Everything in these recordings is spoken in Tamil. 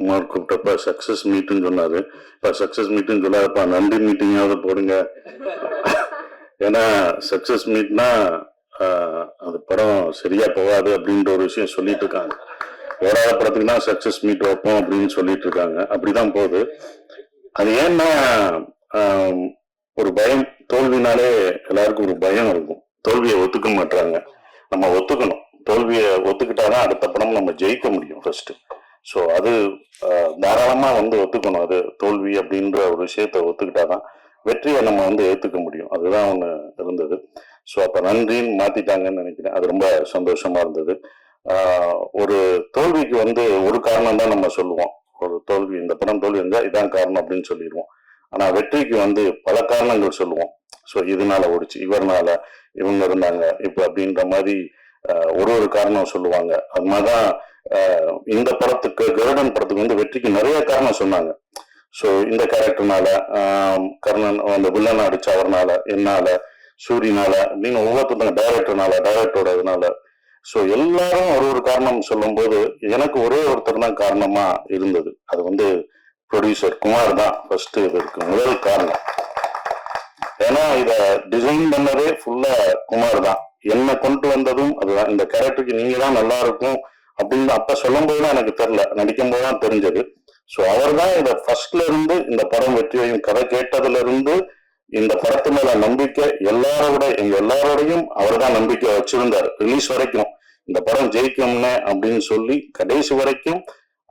குமார் கூப்பிட்டப்ப சக்சஸ் மீட்டுன்னு சொன்னாரு. இப்ப சக்சஸ் மீட்டுன்னு சொல்லாதப்பா நன்றி மீட்டிங்காவது போடுங்க. ஏன்னா சக்சஸ் மீட்னா அது படம் சரியா போகாது அப்படின்ற ஒரு விஷயம் சொல்லிட்டு இருக்காங்க. ஓடாத படத்துக்கு தான் சக்சஸ் மீட் வைப்போம் அப்படின்னு சொல்லிட்டு இருக்காங்க. அப்படிதான் போகுது. அது ஏன்னா ஒரு பயம், தோல்வினாலே எல்லாருக்கும் ஒரு பயம் இருக்கும். தோல்வியை ஒத்துக்க மாட்டாங்க. நம்ம ஒத்துக்கணும். தோல்வியை ஒத்துக்கிட்டாதான் அடுத்த படம் நம்ம ஜெயிக்க முடியும் ஃபர்ஸ்ட். ஸோ அது தாராளமா ஒத்துக்கணும். அது தோல்வி அப்படின்ற ஒரு விஷயத்த ஒத்துக்கிட்டாதான் வெற்றியை நம்ம ஏத்துக்க முடியும். அதுதான் ஒண்ணு இருந்தது. ஸோ அப்ப நன்றின்னு மாத்திட்டாங்கன்னு நினைக்கிறேன். அது ரொம்ப சந்தோஷமா இருந்தது. ஒரு தோல்விக்கு ஒரு காரணம் தான் நம்ம சொல்லுவோம். ஒரு தோல்வி, இந்த படம் தோல்வி இருந்தா இதான் காரணம் அப்படின்னு சொல்லிடுவோம். ஆனா வெற்றிக்கு பல காரணங்கள் சொல்லுவோம். ஸோ இதனால ஓடிச்சு, இவர்னால, இவங்க இருந்தாங்க இப்ப அப்படின்ற மாதிரி ஒரு காரணம் சொல்லுவாங்க. அது மாதிரிதான் இந்த படத்துக்கு, கருடன் படத்துக்கு வெற்றிக்கு நிறைய காரணம் சொன்னாங்க. ஸோ இந்த கேரக்டர்னால, கர்ணன் அந்த வில்லனை அடிச்ச அவர்னால, என்னால, சூரியனால அப்படின்னு ஒவ்வொருத்தங்க, டைரக்டரோட இதனால. ஸோ எல்லாரும் ஒரு காரணம் சொல்லும் போது எனக்கு ஒரே ஒருத்தர் தான் காரணமா இருந்தது. அது ப்ரொடியூசர் குமார் தான் ஃபர்ஸ்ட் இதற்கு முதல் காரணம். ஏன்னா இத டிசைன் பண்ணதே ஃபுல்லா குமார் தான். என்ன கொண்டு வந்ததும் அதுதான். இந்த கேரக்டருக்கு நீங்க தான் நல்லா இருக்கும் அப்படின்னு அப்ப சொல்லும் போதுதான் எனக்கு தெரியல, நடிக்கும் போதுதான் தெரிஞ்சது. ஸோ அவர் தான் இதை ஃபர்ஸ்ட்ல இருந்து இந்த படம் வெற்றியையும் கதை கேட்டதுல இருந்து இந்த படத்து மேல நம்பிக்கை எங்க எல்லாரோடையும் அவர் தான் நம்பிக்கை வச்சிருந்தார். ரிலீஸ் வரைக்கும் இந்த படம் ஜெயிக்கும்னு அப்படின்னு சொல்லி கடைசி வரைக்கும்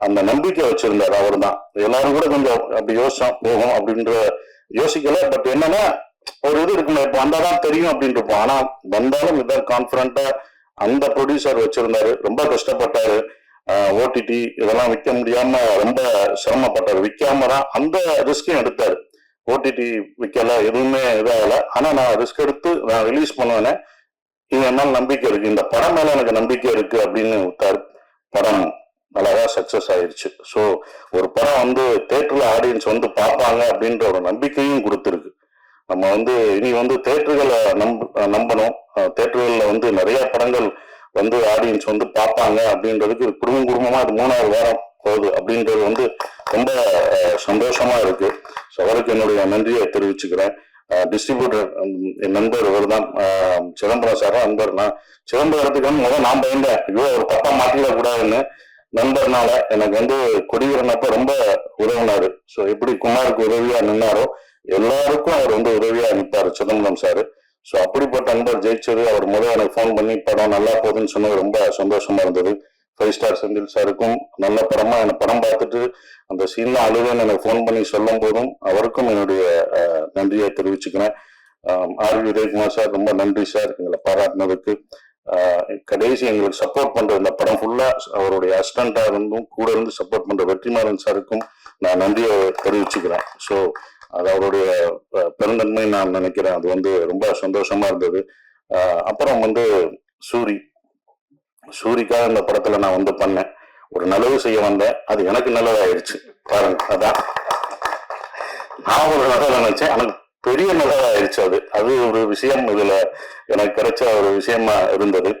அந்த நம்பிக்கை வச்சிருந்தார் அவர் தான். எல்லாரும் கூட கொஞ்சம் அப்படி யோசிச்சோம் போகும் அப்படின்ற யோசிக்கல. பட் என்னன்னா ஒரு இது இருக்குல்ல, இப்ப வந்தாதான் தெரியும் அப்படின்னு இருப்போம். ஆனா வந்தாலும் இதான் கான்பிடண்டா அந்த ப்ரொடியூசர் வச்சிருந்தாரு. ரொம்ப கஷ்டப்பட்டாரு. ஓடிடி இதெல்லாம் விற்க முடியாம ரொம்ப சிரமப்பட்டாரு. விற்காம தான் அந்த ரிஸ்கையும் எடுத்தாரு. ஓடிடி விற்கல, எதுவுமே இதாகல. ஆனா நான் ரிஸ்க் எடுத்து நான் ரிலீஸ் பண்ணுவேனே, இது என்னால நம்பிக்கை இருக்கு, இந்த படம் மேல எனக்கு நம்பிக்கை இருக்கு அப்படின்னு விட்டாரு. படம் நல்லாதான் சக்சஸ் ஆயிடுச்சு. ஸோ ஒரு படம் தேட்டர்ல ஆடியன்ஸ் பார்ப்பாங்க அப்படின்ற ஒரு நம்பிக்கையும் கொடுத்துருக்கு. நம்ம இனி தேட்டர்களை நம்பணும். தேட்டர்கள்ல நிறைய படங்கள் ஆடியன்ஸ் பார்ப்பாங்க அப்படின்றதுக்கு குடும்பமா அது 3வது வாரம் போகுது அப்படின்றது ரொம்ப சந்தோஷமா இருக்கு. ஸோ அவருக்கு என்னுடைய நன்றியை தெரிவிச்சுக்கிறேன். டிஸ்ட்ரிபியூட்டர் என் நண்பர் இவர் தான், சிதம்பரம் சார் நண்பர். நான் சிதம்பரத்துக்கு நான் பயந்தேன், ஐயோ ஒரு தப்பா மாட்டிடக்கூடாதுன்னு. நண்பர்னால எனக்கு கொடிவீரனப்ப ரொம்ப உதவினாரு. ஸோ எப்படி குமாருக்கு உதவியா நின்னாரோ எல்லாருக்கும் அவர் உதவியா நிற்பாரு சிதம்பரம் சாரு. ஸோ அப்படிப்பட்ட நண்பர் ஜெயிச்சது. அவர் எனக்கு ஃபோன் பண்ணி படம் நல்லா போகுதுன்னு சொன்னது ரொம்ப சந்தோஷமா இருந்தது. 5 ஸ்டார் செந்தில் சாருக்கும் நல்ல படமா எனக்கு படம் பார்த்துட்டு அந்த சீன்ல அழுவேன்னு எனக்கு ஃபோன் பண்ணி சொல்லும் போதும் அவருக்கும் என்னுடைய நன்றியை தெரிவிச்சுக்கிறேன். ஆர் உதயகுமார் சார் ரொம்ப நன்றி சார் எங்களை பாராட்டினதுக்கு. கடைசி எங்களுக்கு சப்போர்ட் பண்ற இந்த படம் ஃபுல்லா அவருடைய அசிஸ்டண்டா இருந்தும் கூட இருந்து சப்போர்ட் பண்ற வெற்றிமாறன் சாருக்கும் நான் நன்றியை தெரிவிச்சுக்கிறேன். ஸோ அது அவருடைய பெருந்தன்மை நான் நினைக்கிறேன். அது ரொம்ப சந்தோஷமா இருந்தது. அப்புறம் சூரிக்காக இந்த படத்துல நான் பண்ணேன். ஒரு நல்லது செய்ய வந்தேன், அது எனக்கு நல்லதாயிடுச்சு பாருங்க. அதான் நான் ஒரு நல்லதை நினைச்சேன், எனக்கு பெரிய நல்லதாயிடுச்சு. அது ஒரு விஷயம் இதுல எனக்கு கிடைச்ச ஒரு விஷயமா இருந்தது.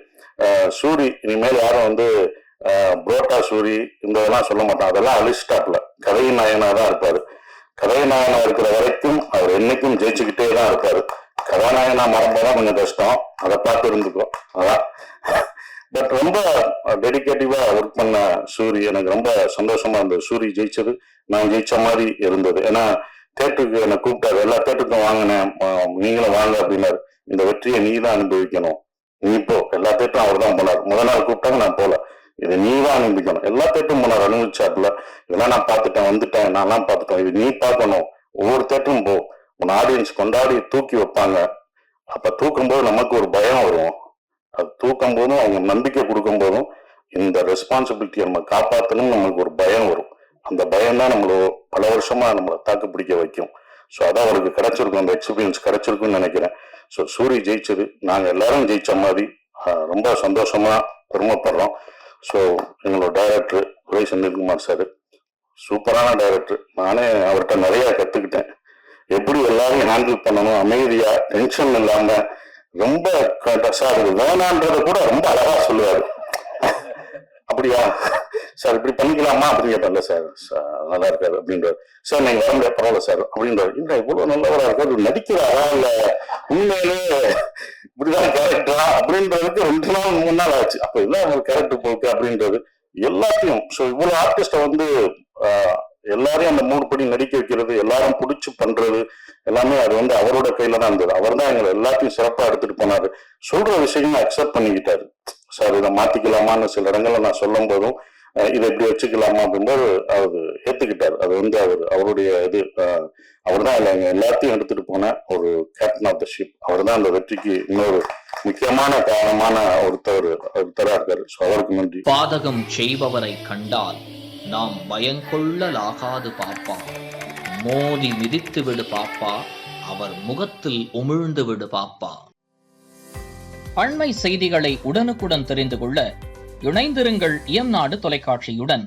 சூரி இனிமேல் யாரும் புரோட்டா சூரி இந்த இதெல்லாம் சொல்ல மாட்டான். அதெல்லாம் அலிஸ்டாப்ல கதையின் நாயனா தான் இருப்பாரு. கதாநாயகனா இருக்கிற வரைக்கும் அவர் என்னைக்கும் ஜெயிச்சுக்கிட்டே தான் இருப்பாரு. கதாநாயகனா மறந்தாதான் கொஞ்சம் கஷ்டம், அதை பார்த்து இருந்துக்கும். அதான் பட் ரொம்ப டெடிகேட்டிவா ஒர்க் பண்ண சூரி எனக்கு ரொம்ப சந்தோஷமா இருந்தது. சூரி ஜெயிச்சது நான் ஜெயிச்ச மாதிரி இருந்தது. ஏன்னா தேட்டருக்கு என்னை கூப்பிட்டாரு, எல்லா தேட்டருக்கும் வாங்கினேன், நீங்களும் வாங்க அப்படின்னாரு. இந்த வெற்றியை நீ தான் அனுபவிக்கணும், நீ போ. எல்லா தேட்டரும் அவர் தான் போனார். முதல் நாள் கூப்பிட்டாங்க, நான் போல. இதை நீ தான் அனுபவிக்கணும். எல்லா தேட்டரும் போனார், அனுபவிச்சாப்புல. இதெல்லாம் நான் பார்த்துட்டேன், வந்துட்டேன், நான்லாம் பார்த்துட்டேன், இது நீ பார்க்கணும். ஒவ்வொரு தேட்டரும் போ, உன் ஆடியன்ஸ் கொண்டாடி தூக்கி வைப்பாங்க. அப்ப தூக்கும் போது நமக்கு ஒரு பயம் வரும். அது தூக்கும் போதும் அவங்க நம்பிக்கை கொடுக்கும் போதும் இந்த ரெஸ்பான்சிபிலிட்டியை நம்ம காப்பாற்றணும், நம்மளுக்கு ஒரு பயம் வரும். அந்த பயம் தான் நம்மள பல வருஷமா நம்மளை தாக்கு பிடிக்க வைக்கும். ஸோ அதான் அவருக்கு கிடைச்சிருக்கும், அந்த எக்ஸ்பீரியன்ஸ் கிடைச்சிருக்குன்னு நினைக்கிறேன். ஸோ சூரி ஜெயிச்சது நாங்கள் எல்லாரும் ஜெயிச்ச மாதிரி ரொம்ப சந்தோஷமா பெருமைப்படுறோம். ஸோ எங்களோட டைரக்டர் உதய செந்தில்குமார் சார் சூப்பரான டைரக்டர். நானே அவர்கிட்ட நிறைய கத்துக்கிட்டேன். எப்படி எல்லாரையும் ஹேண்டில் பண்ணணும், அமைதியா, டென்ஷன் இல்லாம, ரொம்ப சார் வேணான்றத கூட ரொம்ப அழகா சொல்லுவாரு. அப்படியா சார் இப்படி பண்ணிக்கலாமா அப்படின்னு கேட்பார்ல சார் நல்லா இருக்காரு அப்படின்றாரு. சார் நீங்க வர முடியாது பரவாயில்ல சார் அப்படின்றாரு. இல்ல இவ்வளவு நல்லவரா இருக்காரு, நடிக்கிறாரா இல்ல உண்மையிலே இப்படிதான் கேரக்டரா அப்படின்றதுக்கு 2 நாள் 3 நாள் ஆச்சு. அப்ப இதான் ஒரு கேரக்டர் போக்கு அப்படின்றது எல்லாத்தையும். ஸோ இவ்வளவு ஆர்டிஸ்ட வந்து எல்லாரையும் அந்த 3 படி நடிக்க வைக்கிறது, எல்லாரும் பிடிச்சு பண்றது எல்லாமே அது வந்து அவரோட கையில தான் இருந்தது. அவர் தான் எங்களை எல்லாத்தையும் சிறப்பா எடுத்துட்டு போனாரு. சொல்ற விஷயமும் அக்செப்ட் பண்ணிக்கிட்டாரு. சார் இதை மாத்திக்கலாமான்னு சில இடங்கள்ல நான் சொல்லும் போதும் இதை இப்படி வச்சுக்கலாமா அப்படின்றது அவர் ஏத்துக்கிட்டாரு. அது வந்து அவருடைய இது அவர் தான் எல்லாத்தையும் எடுத்துட்டு போன ஒரு கேப்டன் ஆஃப் த ஷிப். அவர் தான் அந்த வெற்றிக்கு இன்னொரு முக்கியமான காரணமான ஒருத்தரா இருக்காரு. ஸோ அவருக்கு நன்றி. பாதகம் செய்பவரை கண்டால் நாம் பயங்கொள்ளலாகாது பாப்பா, மோதி மிதித்து விடு பாப்பா, அவர் முகத்தில் உமிழ்ந்து விடு பாப்பா. அண்மை செய்திகளை உடனுக்குடன் தெரிந்து கொள்ள இணைந்திருங்கள் இயம்நாடு தொலைக்காட்சியுடன்.